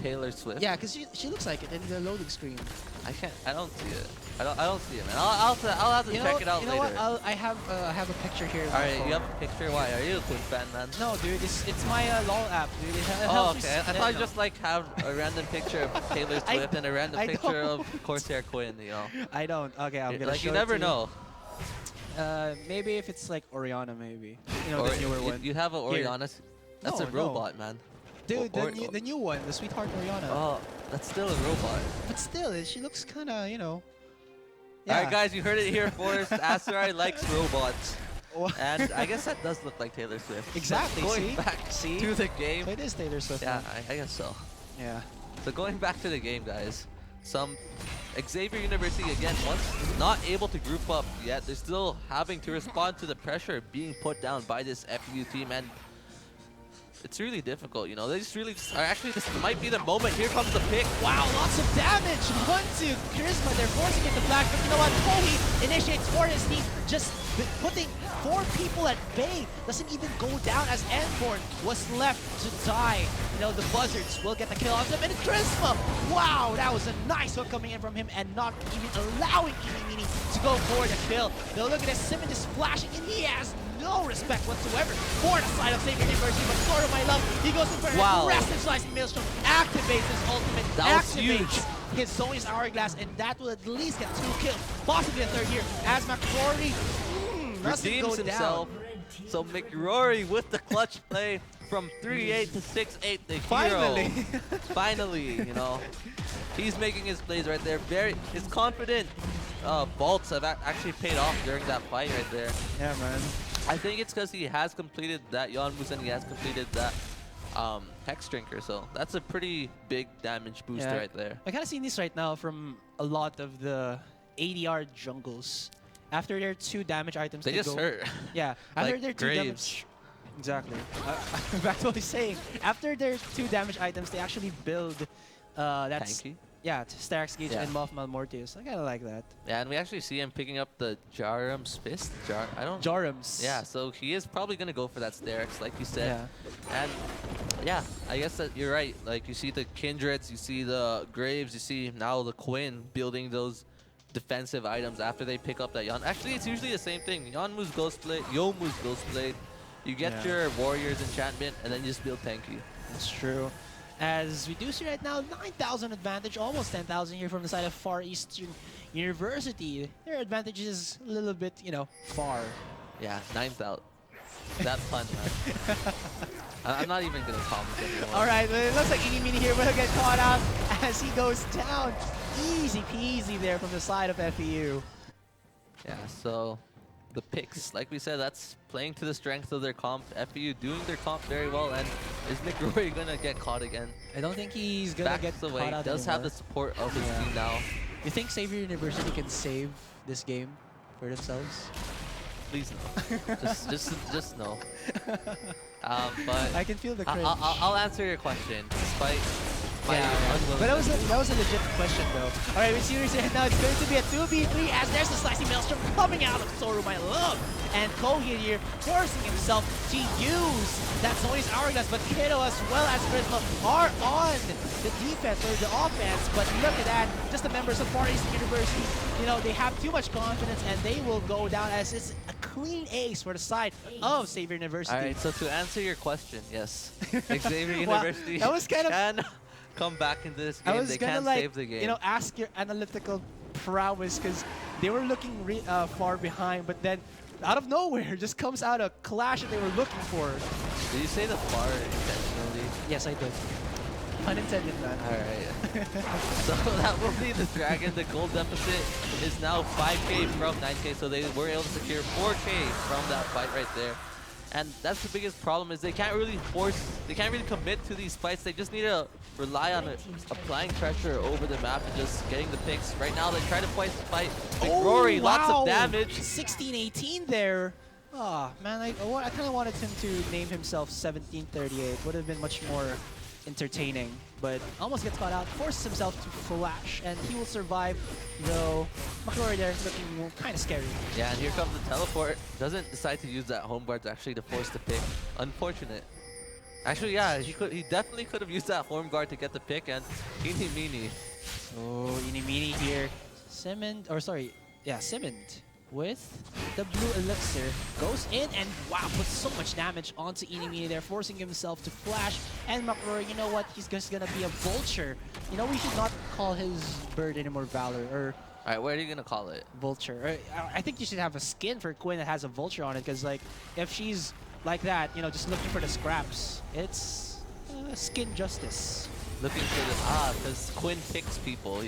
Taylor Swift.
Yeah, because she looks like it in the loading screen.
I don't see it. I don't see it, man. I'll have to check it out
you know
later.
what? I have a picture here.
All right, you have a picture. Why are you a Quinn fan, man?
No, dude, it's my LOL app, dude. It
Oh,
helps me
okay. I
no.
thought you just like have a random picture of Taylor Swift and a random
I
picture
don't.
of Corsair Quinn, you know.
I don't. Okay, I'm gonna
Like
show
you
it
never
to
know.
Maybe if it's like Oriana, maybe. You know,
Or
the newer one.
you have a
Here.
Oriana. That's
No,
a
no.
robot, man.
Dude,
Or-
the new one, the Sweetheart Oriana.
Oh, that's still a robot.
But still, she looks kind of, you know.
Alright guys, you heard it here first. Asterai likes robots. And I guess that does look like Taylor Swift.
Exactly,
Going
see?
back
See?
to the game.
So it is Taylor Swift.
Yeah,
man.
I guess so.
Yeah.
So going back to the game, guys. Some Xavier University, again, once not able to group up yet, they're still having to respond to the pressure being put down by this FEU team. And it's really difficult, you know. They just really are actually, this might be the moment. Here comes the pick.
Wow, lots of damage. 1-2 Charisma. They're forcing it to flash. But you know what? Kohi initiates for his team. Just putting 4 people at bay. Doesn't even go down as Enborn was left to die. You know, the Buzzards will get the kill on them. And Charisma. Wow, that was a nice hook coming in from him and not even allowing Kimimini to go for the kill. Now look at this. Simon just flashing and he has no respect whatsoever for the side of Xavier University, but sort of my love, he goes in for an aggressive slicing maelstrom, activates his ultimate,
That was
activates
huge.
his Zonia's Hourglass, and that will at least get 2 kills, possibly a 3rd here, as McRory doesn't go
Redeems himself.
down.
So McRory with the clutch play from 3-8 to 6-8, the
Finally.
hero. Finally, you know. He's making his plays right there. His confident vaults have actually paid off during that fight right there.
Yeah, man.
I think it's because he has completed that Yanmus and he has completed that Hex Drinker, so that's a pretty big damage booster
Yeah.
right there.
I kind of seen this right now from a lot of the ADR jungles. After their 2 damage items,
They just
go,
hurt.
Yeah, after
Like
their 2
Graves.
damage. Exactly. Back to what he's saying. After their 2 damage items, they actually build that's
Tanky.
yeah, Starax Gauge
Yeah.
and Moth Malmortius. I kind of like that.
Yeah, and we actually see him picking up the Jarum's Fist. I don't.
Jarums.
Yeah, so he is probably gonna go for that Sterex, like you said.
Yeah.
And yeah, I guess that you're right. Like you see the Kindreds, you see the Graves, you see now the Quinn building those defensive items after they pick up that Yon. Actually, it's usually the same thing. Yonmu's Ghostblade, Yomu's Ghostblade. You get
Yeah.
your Warrior's Enchantment, and then you just build tanky.
That's true. As we do see right now, 9,000 advantage, almost 10,000 here from the side of Far Eastern University. Their advantage is a little bit, you know, far.
Yeah, 9,000. That pun, man. I'm not even gonna comment anymore.
All right, well, it looks like Inimini here will get caught out as he goes down. Easy peasy there from the side of FEU.
Yeah, so the picks, like we said, that's playing to the strength of their comp. FEU doing their comp very well, and is McRory gonna get caught again?
I don't think he's gonna get
Backs
caught
away,
out
does have the
anymore.
support of his
Yeah.
team now.
You think Xavier University can save this game for themselves?
Please no. just no. But
I can feel the cringe.
I'll answer your question, despite my
Yeah,
unwillingness.
but that was a legit question though. All right, we're serious here now. It's going to be a 2v3 as there's a slicing maelstrom coming out of Sorum. I love. And Collegiate here forcing himself to use that Zoe's Hourglass, but Kiddo as well as Prisma are on the defense or the offense. But look at that, just the members of Far Eastern University, you know, they have too much confidence and they will go down as it's a clean ace for the side of Xavier University.
All right, so to answer your question, yes, Xavier
Wow,
University
that was kind of-
can come back into this
I
game.
was
They
gonna
can
like,
save the game.
you know, ask your analytical prowess because they were looking far behind, but then out of nowhere just comes out a clash that they were looking for.
Did you say the far intentionally?
Yes, I did. Unintended, man.
All right. So that will be the Dragon. The gold deficit is now 5K from 9K, so they were able to secure 4K from that fight right there. And that's the biggest problem is they can't really commit to these fights. They just need to rely on applying pressure over the map and just getting the picks. Right now, they try to fight Rory, lots of damage.
16-18 there. Oh, man, I kind of wanted him to name himself 1738. Would have been much more entertaining, but almost gets caught out, forces himself to flash, and he will survive, though McRory there is looking kind of scary.
Yeah, and here comes the teleport. Doesn't decide to use that home guard actually to force the pick. Unfortunate. Actually, yeah, he definitely could have used that home guard to get the pick, and Eeny Meeny.
Oh, Inimini here. Simmond with the blue elixir goes in and wow, puts so much damage onto Inimini there, forcing himself to flash. And McRory, you know what? He's just gonna be a vulture. You know, we should not call his bird anymore Valor or
All right, what are you gonna call it?
vulture. I think you should have a skin for Quinn that has a vulture on it, because like if she's like that, you know, just looking for the scraps, it's skin justice.
Looking for the because Quinn picks people.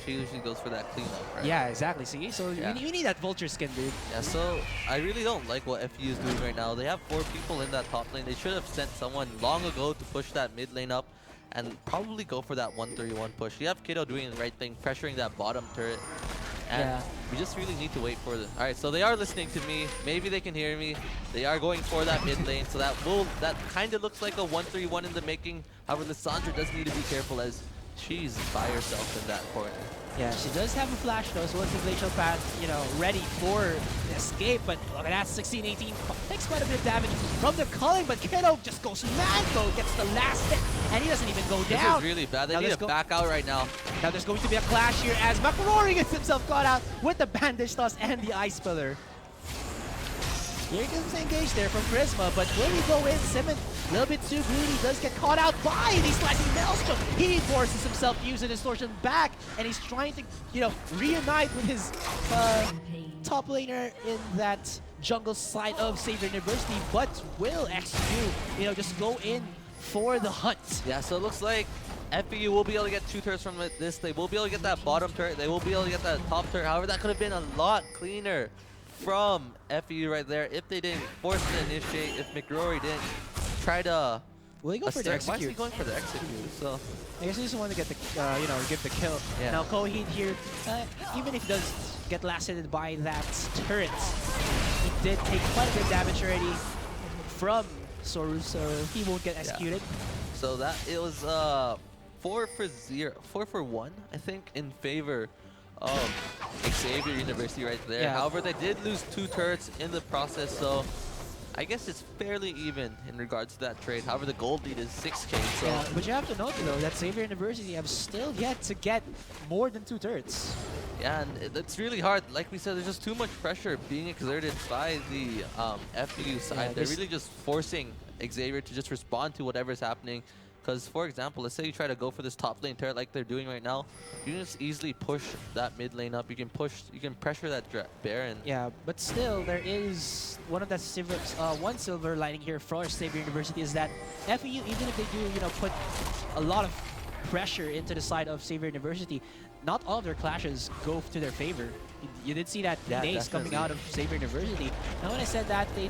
She usually goes for that cleanup, right?
Yeah, exactly. See, so
Yeah.
you need that vulture skin, dude.
Yeah, so I really don't like what FEU is doing right now. They have 4 people in that top lane. They should have sent someone long ago to push that mid lane up and probably go for that 131 push. You have Kiddo doing the right thing, pressuring that bottom turret. And
Yeah.
we just really need to wait for the... Alright, so they are listening to me. Maybe they can hear me. They are going for that mid lane. So that kind of looks like a 131 in the making. However, Lissandra does need to be careful as she's by herself in that corner.
Yeah, she does have a flash though, so once the glacial path, you know, ready for the escape, but look at that, 16-18, takes quite a bit of damage from the culling, but Kiddo just goes mad though, gets the last hit, and he doesn't even go down.
This is really bad. They
Now
need
let's
to
go-
back out right now.
Now there's going to be a clash here as McRory gets himself caught out with the bandage toss and the ice pillar. Here comes the engage there from Prisma, but will he go in? Simmons, a little bit too greedy, does get caught out by the slicing maelstrom. He forces himself to use a distortion back, and he's trying to, you know, reunite with his top laner in that jungle side of Xavier University, but will XQ, you know, just go in for the hunt.
Yeah, so it looks like FEU will be able to get 2 turrets from this. They will be able to get that bottom turret. They will be able to get that top turret. However, that could have been a lot cleaner from FEU right there if they didn't force to initiate, if McRory didn't try to...
Will he go for the
Why is he
execute?
going for the execute? So,
I guess he just wanted to get the, you know, give the kill.
Yeah.
Now Collegiate here, even if he does get last-hitted by that turret, he did take quite a bit of damage already from so he won't get executed.
So that it was 4-1, I think, in favor of Xavier University right there.
Yeah.
However, they did lose 2 turrets in the process, so I guess it's fairly even in regards to that trade. However, the gold lead is 6K, so
Yeah, but you have to note though that Xavier University have still yet to get more than 2 turrets.
yeah, and it's really hard. Like we said, there's just too much pressure being exerted by the FEU side.
Yeah,
They're
this-
really just forcing Xavier to just respond to whatever's happening. Because, for example, let's say you try to go for this top lane turret like they're doing right now, you can just easily push that mid lane up. You can pressure that Baron.
Yeah, but still, there is one of the one silver lining here for Xavier University is that FEU, even if they do, put a lot of pressure into the side of Xavier University, not all of their clashes go to their favor. You did see that
Yeah,
Nace coming
definitely.
out of Xavier University. Now, when I say that, they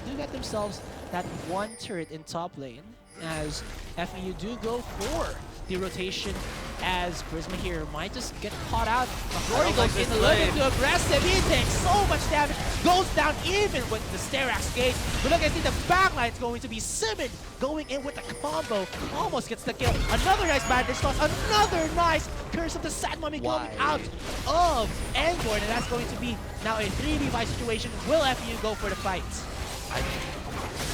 do get themselves that one turret in top lane, as FEU do go for the rotation, as Prisma here might just get caught out. Rory
like
goes in
this
a little bit
play.
too aggressive. He takes so much damage, goes down even with the Sterax gate. But look, I see the backline's going to be Simon going in with the combo. Almost gets the kill. Another nice bandage toss, another nice Curse of the Sand Mummy coming out of Enborn, and that's going to be now a 3v5 situation. Will FEU go for the fight?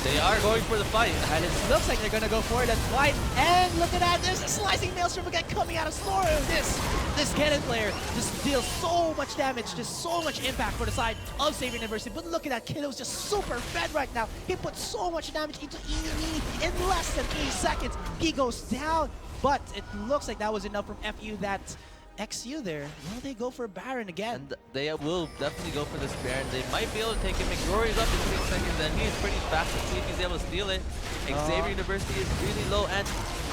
They are going for the fight.
And it looks like they're gonna go for that fight. And look at that, there's a slicing maelstrom again coming out of Snorer. This cannon player just deals so much damage, just so much impact for the side of Xavier University. But look at that, Kiddo's just super fed right now. He put so much damage into Eeny in less than 3 seconds. He goes down, but it looks like that was enough from FU that XU there. Will they go for Baron again?
And they will definitely go for this Baron. They might be able to take him. McRory's up in 6 seconds, and he's pretty fast to see if he's able to steal it. Xavier University is really low, and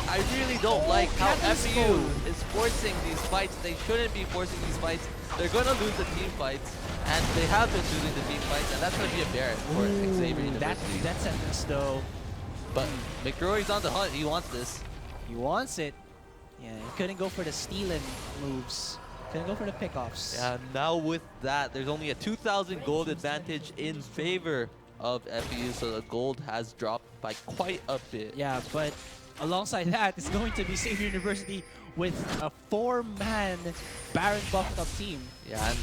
I really don't like how
Captain's
FEU
Code.
is forcing these fights. They shouldn't be forcing these fights. They're going to lose the team fights, and they have been losing the team fights, and that's going to be a Baron for Xavier University.
That sentence though.
But McRory's on the hunt. He wants this.
He wants it. Yeah, he couldn't go for the stealing moves. Couldn't go for the pickoffs.
Yeah, now with that, there's only a 2,000 gold advantage in favor of FEU, so the gold has dropped by quite a bit.
Yeah, but alongside that, it's going to be Xavier University with a 4-man Baron buffed up team.
Yeah, and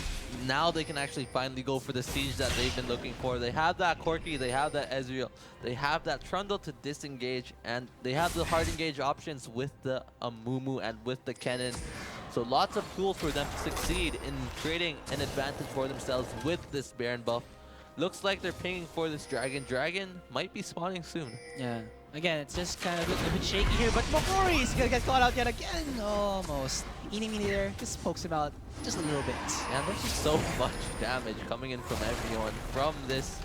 now they can actually finally go for the siege that they've been looking for. They have that Corki, they have that Ezreal, they have that Trundle to disengage, and they have the hard engage options with the Amumu and with the Kennen. So lots of tools for them to succeed in creating an advantage for themselves with this Baron buff. Looks like they're pinging for this Dragon. Dragon might be spawning soon.
Yeah. Again, it's just kind of a bit shaky here, but Mokori is gonna get caught out yet again. Almost. Eeny Meeny there just pokes him out just a little bit.
And there's just so much damage coming in from everyone from this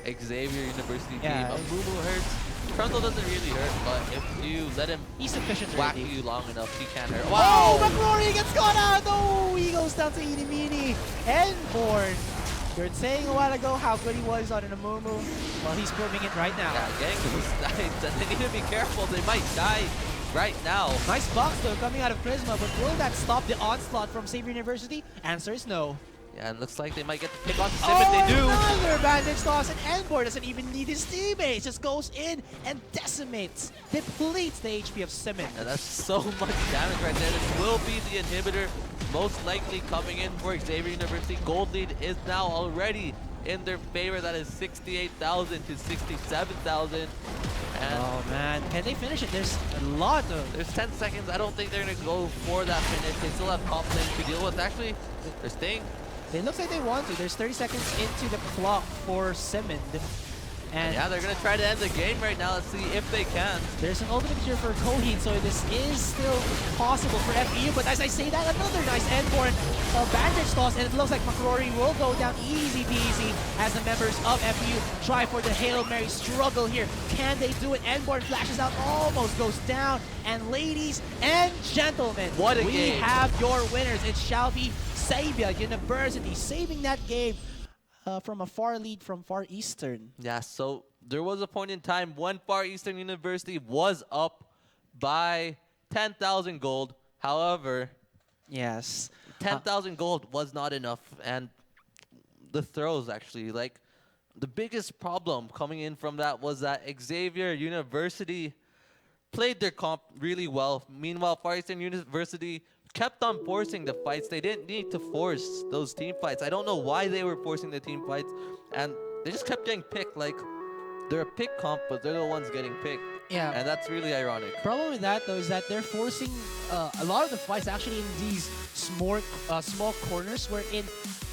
Xavier University
Yeah.
team. Amumu hurts. Trundle doesn't really hurt, but if you let him
He's sufficient
whack
already.
you long enough, he can hurt.
Oh, McRory gets caught out! Oh, he goes down to Eeny Meeny. Enborn. You were saying a while ago how good he was on an Amumu. Well, he's proving it right now.
Yeah, getting those snipes, and they need to be careful. They might die right now.
Nice box though coming out of Prisma, but will that stop the onslaught from Xavier University? Answer is no.
Yeah, and looks like they might get to pick off the sim if they do.
Another bandage toss, and Enborn doesn't even need his teammates. Just goes in and decimates, depletes the HP of Simon.
And that's so much damage right there. This will be the inhibitor most likely coming in for Xavier University. Gold lead is now already in their favor. That is 68,000 to 67,000. And
Oh man, can they finish it? There's a lot of...
there's 10 seconds. I don't think they're going to go for that finish. They still have top lane to deal with. Actually, they're staying.
It looks like they want to. There's 30 seconds into the clock for Simon. And
Yeah, they're going to try to end the game right now. Let's see if they can.
there's an ultimate here for Coheed, so this is still possible for FEU. But as I say that, another nice Enborn bandage toss, and it looks like McRory will go down easy peasy as the members of FEU try for the Hail Mary struggle here. Can they do it? Enborn flashes out, almost goes down. And ladies and gentlemen,
What a
we
game.
have your winners. It shall be Xavier University saving that game from a far lead from Far Eastern.
Yeah, so there was a point in time when Far Eastern University was up by 10,000 gold. However,
Yes.
10,000 gold was not enough. And the throws, actually, like, the biggest problem coming in from that was that Xavier University played their comp really well. Meanwhile, Far Eastern University kept on forcing the fights. They didn't need to force those team fights. I don't know why they were forcing the team fights, and they just kept getting picked. Like, they're a pick comp, but they're the ones getting picked.
Yeah.
And that's really ironic.
Problem with that though is that they're forcing a lot of the fights actually in these small corners wherein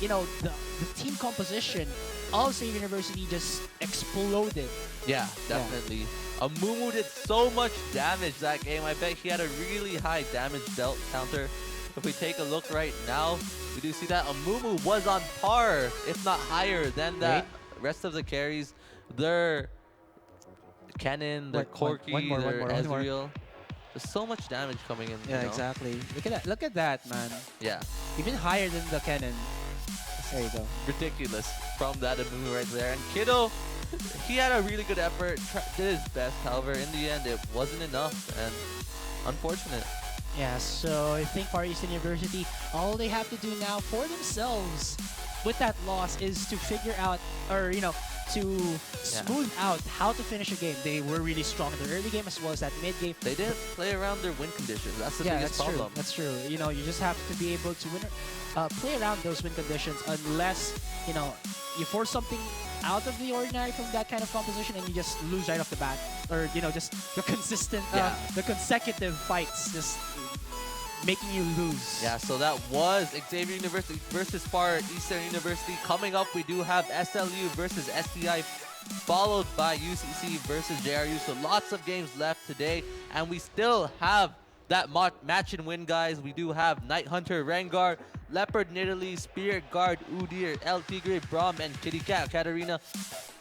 the team composition of Save University just exploded.
Yeah, definitely. Amumu did so much damage that game. I bet he had a really high damage dealt counter. If we take a look right now, we do see that Amumu was on par, if not higher, than the rest of the carries. Their Cannon, their Corki, their Ezreal. There's so much damage coming in.
Yeah, exactly. Look at that, man.
Yeah.
Even higher than the Cannon. There you go.
Ridiculous from that Amumu right there. And Kiddo, he had a really good effort, did his best. However, in the end, it wasn't enough, and unfortunate.
Yeah, so I think Far Eastern University, all they have to do now for themselves with that loss is to figure out, or to smooth out how to finish a game. They were really strong in the early game as well as that mid game.
They didn't play around their win conditions. That's the biggest problem.
That's true. You just have to be able to play around those win conditions unless, you force something out of the ordinary from that kind of composition and you just lose right off the bat. Or, just the consistent, the consecutive fights just making you lose.
Yeah, so that was Xavier University versus Far Eastern University. Coming up, we do have SLU versus STI, followed by UCC versus JRU. So lots of games left today, and we still have that match and win, guys. We do have Night Hunter, Rengar, Leopard, Nidalee, Spirit Guard, Udyr, El Tigre, Braum, and Kitty Cat, Katarina.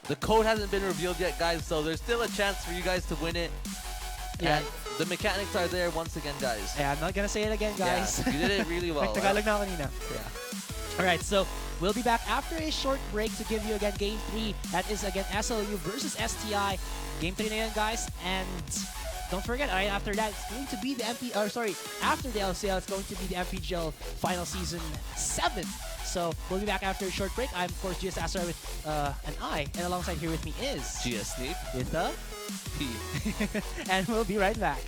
The code hasn't been revealed yet, guys, so there's still a chance for you guys to win it.
Yeah.
And the mechanics are there once again, guys.
Yeah, I'm not gonna say it again, guys.
Yeah, you did it really well.
Tagalog na kanina. Yeah. Alright, so we'll be back after a short break to give you again Game 3. That is again SLU versus STI. Game 3 na yan, guys. And don't forget, right after that, it's going to be the after the LCL, it's going to be the MPGL Final Season 7. So we'll be back after a short break. I'm, of course, GS Astra with an I, and alongside here with me is
GS Sneak
with a
P.
and we'll be right back.